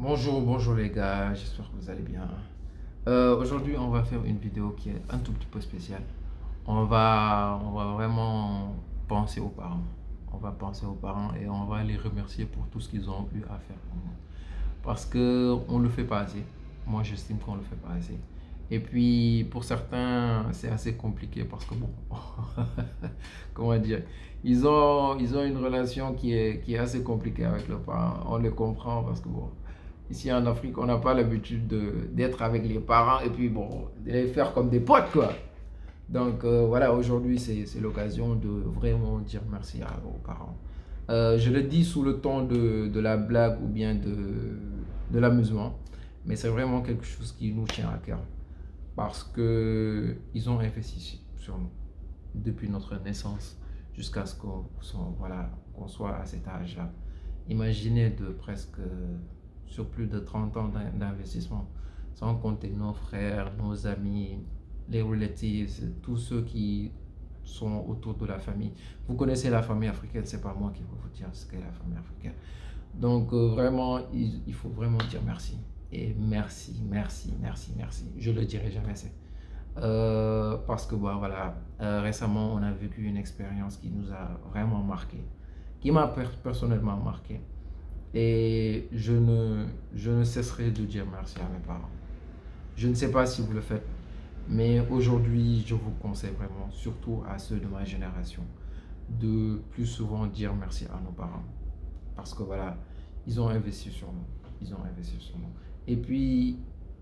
Bonjour les gars, j'espère que vous allez bien. Aujourd'hui, on va faire une vidéo qui est un tout petit peu spéciale. On va vraiment penser aux parents. On va penser aux parents et on va les remercier pour tout ce qu'ils ont eu à faire pour nous. Parce que on le fait pas assez. Moi, j'estime qu'on le fait pas assez. Et puis, pour certains, c'est assez compliqué parce que bon, comment dire, ils ont une relation qui est assez compliquée avec leurs parents. On les comprend parce que bon, ici en Afrique, on n'a pas l'habitude d'être avec les parents et puis bon, de les faire comme des potes, quoi. Donc voilà, aujourd'hui, c'est l'occasion de vraiment dire merci aux parents. Je le dis sous le ton de la blague ou bien de l'amusement, mais c'est vraiment quelque chose qui nous tient à cœur parce que ils ont investi sur nous depuis notre naissance jusqu'à ce voilà, qu'on soit à cet âge-là. Imaginez de presque sur plus de 30 ans d'investissement, sans compter nos frères, nos amis, les relatives, tous ceux qui sont autour de la famille. Vous connaissez la famille africaine, c'est pas moi qui vais vous dire ce qu'est la famille africaine. Donc vraiment, il faut vraiment dire merci. Et merci, merci, merci, merci. Je le dirai jamais assez. Parce que bon, voilà, récemment, on a vécu une expérience qui nous a vraiment marqué, qui m'a personnellement marqué. Et je ne cesserai de dire merci à mes parents. Je ne sais pas si vous le faites, mais aujourd'hui, je vous conseille vraiment, surtout à ceux de ma génération, de plus souvent dire merci à nos parents. Parce que voilà, ils ont investi sur nous. Ils ont investi sur nous. Et puis,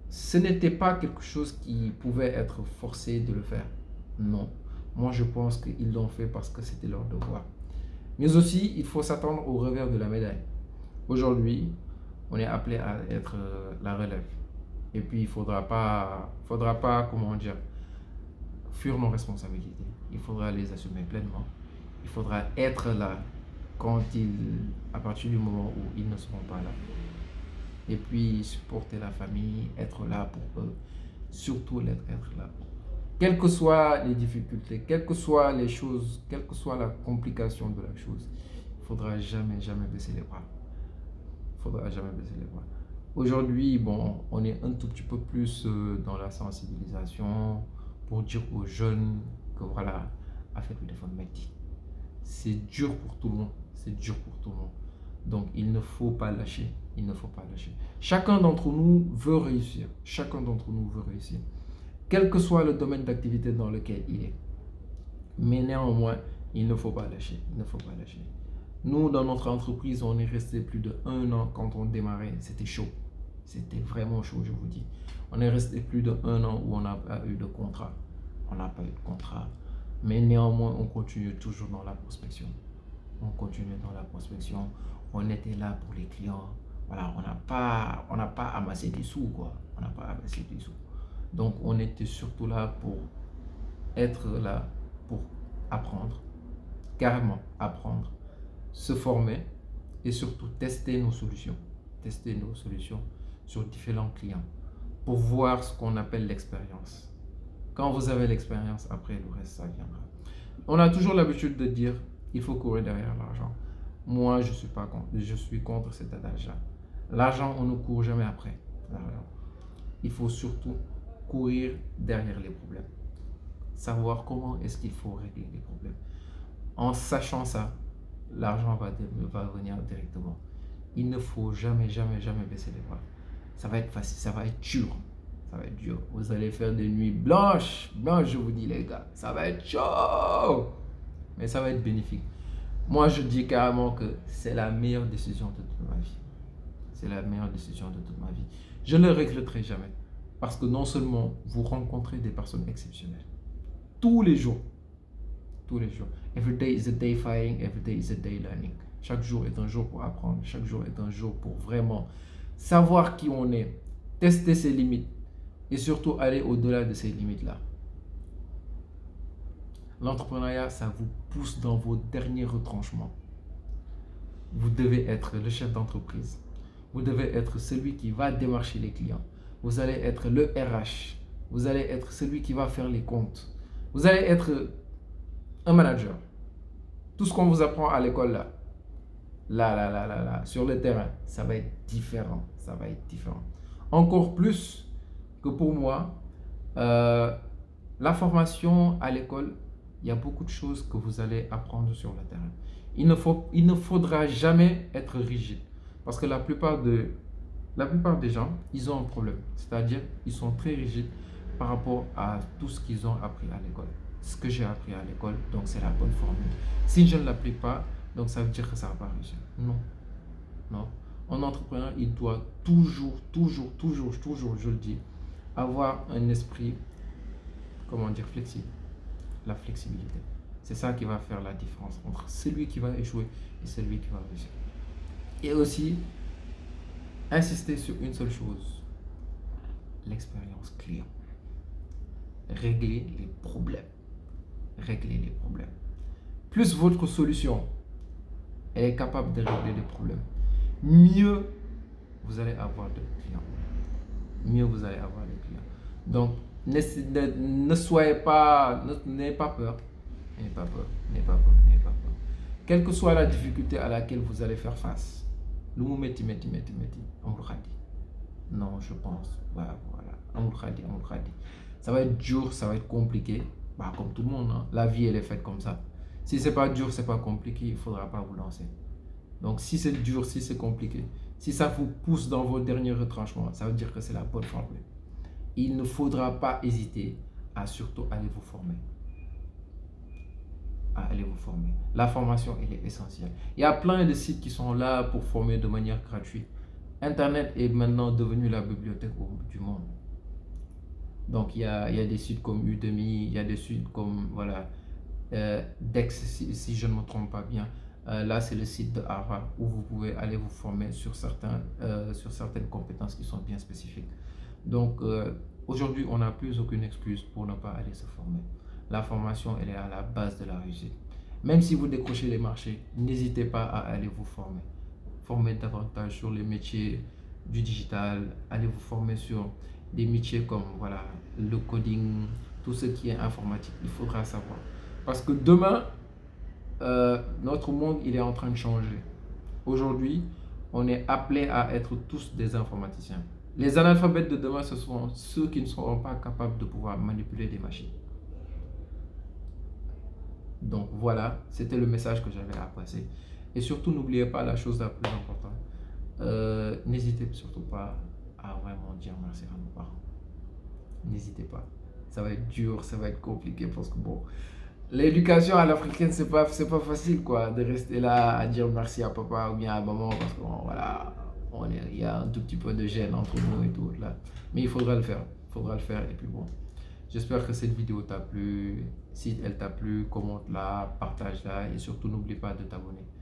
ce n'était pas quelque chose qui pouvait être forcé de le faire. Non. Moi, je pense qu'ils l'ont fait parce que c'était leur devoir. Mais aussi, il faut s'attendre au revers de la médaille. Aujourd'hui, on est appelé à être la relève. Et puis, il faudra pas, comment dire, fuir nos responsabilités. Il faudra les assumer pleinement. Il faudra être là à partir du moment où ils ne seront pas là. Et puis, supporter la famille, être là pour eux. Surtout être là pour eux. Quelles que soient les difficultés, quelles que soient les choses, quelle que soit la complication de la chose, il ne faudra jamais, jamais baisser les bras. Il ne faudra jamais baisser les bras. Aujourd'hui, bon, on est un tout petit peu plus dans la sensibilisation pour dire aux jeunes que voilà, affaire de téléphone métier. C'est dur pour tout le monde. C'est dur pour tout le monde. Donc, il ne faut pas lâcher. Il ne faut pas lâcher. Chacun d'entre nous veut réussir. Chacun d'entre nous veut réussir. Quel que soit le domaine d'activité dans lequel il est. Mais néanmoins, il ne faut pas lâcher. Il ne faut pas lâcher. Nous, dans notre entreprise, on est resté plus de 1 an quand on démarrait. C'était chaud. C'était vraiment chaud, je vous dis. On est resté plus de 1 an où on n'a pas eu de contrat. On n'a pas eu de contrat. Mais néanmoins, on continue toujours dans la prospection. On continue dans la prospection. On était là pour les clients. Voilà, on n'a pas amassé des sous, quoi. On n'a pas amassé des sous. Donc, on était surtout là pour être là, pour apprendre, carrément apprendre, se former et surtout tester nos solutions. Tester nos solutions sur différents clients pour voir ce qu'on appelle l'expérience. Quand vous avez l'expérience, après le reste, ça viendra. On a toujours l'habitude de dire il faut courir derrière l'argent. Moi, je suis pas contre, je suis contre cet adage-là. L'argent, on ne court jamais après. Il faut surtout courir derrière les problèmes. Savoir comment est-ce qu'il faut régler les problèmes. En sachant ça, l'argent va venir directement. Il ne faut jamais, jamais, jamais baisser les bras. Ça va être facile, ça va être dur. Ça va être dur. Vous allez faire des nuits blanches. Blanches, je vous dis, les gars. Ça va être chaud. Mais ça va être bénéfique. Moi, je dis carrément que c'est la meilleure décision de toute ma vie. C'est la meilleure décision de toute ma vie. Je ne le regretterai jamais. Parce que non seulement vous rencontrez des personnes exceptionnelles. Tous les jours. Tous les jours. Every day is a day fighting. Every day is a day learning. Chaque jour est un jour pour apprendre. Chaque jour est un jour pour vraiment savoir qui on est. Tester ses limites. Et surtout aller au-delà de ces limites-là. L'entrepreneuriat, ça vous pousse dans vos derniers retranchements. Vous devez être le chef d'entreprise. Vous devez être celui qui va démarcher les clients. Vous allez être le RH. Vous allez être celui qui va faire les comptes. Vous allez être un manager. Tout ce qu'on vous apprend à l'école là. là, sur le terrain, ça va être différent. Ça va être différent. Encore plus que pour moi, la formation à l'école, il y a beaucoup de choses que vous allez apprendre sur le terrain. Il ne faudra jamais être rigide. Parce que la plupart des gens, ils ont un problème. C'est-à-dire, ils sont très rigides par rapport à tout ce qu'ils ont appris à l'école. Ce que j'ai appris à l'école, donc c'est la bonne formule. Si je ne l'applique pas, donc ça veut dire que ça ne va pas réussir. Non, non. Un entrepreneur, il doit toujours, je le dis, avoir un esprit, comment dire, flexible. La flexibilité. C'est ça qui va faire la différence entre celui qui va échouer et celui qui va réussir. Et aussi, insister sur une seule chose, l'expérience client. Régler les problèmes. Régler les problèmes. Plus votre solution est capable de régler les problèmes, mieux vous allez avoir de clients. Mieux vous allez avoir de clients. Donc, ne soyez pas, n'ayez pas peur. N'ayez pas peur, n'ayez pas peur, n'ayez pas peur. Quelle que soit la difficulté à laquelle vous allez faire face, on me dit. Non, je pense. Voilà. On me dit. Ça va être dur, ça va être compliqué. Bah, comme tout le monde, hein. La vie, elle est faite comme ça. Si c'est pas dur, c'est pas compliqué, il ne faudra pas vous lancer. Donc, si c'est dur, si c'est compliqué, si ça vous pousse dans vos derniers retranchements, ça veut dire que c'est la bonne formule. Il ne faudra pas hésiter à surtout aller vous former. La formation, elle est essentielle. Il y a plein de sites qui sont là pour former de manière gratuite. Internet est maintenant devenu la bibliothèque du monde. Donc, il y a des sites comme Udemy, il y a des sites comme, voilà, Dex, si je ne me trompe pas bien. Là, c'est le site de Harvard où vous pouvez aller vous former sur certaines compétences qui sont bien spécifiques. Donc, aujourd'hui, on n'a plus aucune excuse pour ne pas aller se former. La formation, elle est à la base de la réussite. Même si vous décrochez les marchés, n'hésitez pas à aller vous former. Formez davantage sur les métiers du digital. Allez vous former sur des métiers comme, voilà, le coding, tout ce qui est informatique. Il faudra savoir. Parce que demain, notre monde, il est en train de changer. Aujourd'hui, on est appelé à être tous des informaticiens. Les analphabètes de demain, ce sont ceux qui ne seront pas capables de pouvoir manipuler des machines. Donc voilà, c'était le message que j'avais à passer. Et surtout, n'oubliez pas la chose la plus importante. N'hésitez surtout pas à vraiment dire merci à nos parents. N'hésitez pas. Ça va être dur, ça va être compliqué parce que bon, l'éducation à l'africaine, c'est pas facile quoi, de rester là à dire merci à papa ou bien à maman parce que bon, voilà, il y a un tout petit peu de gêne entre nous et tout là. Mais il faudra le faire, et puis bon. J'espère que cette vidéo t'a plu. Si elle t'a plu, commente-la, partage-la et surtout n'oublie pas de t'abonner.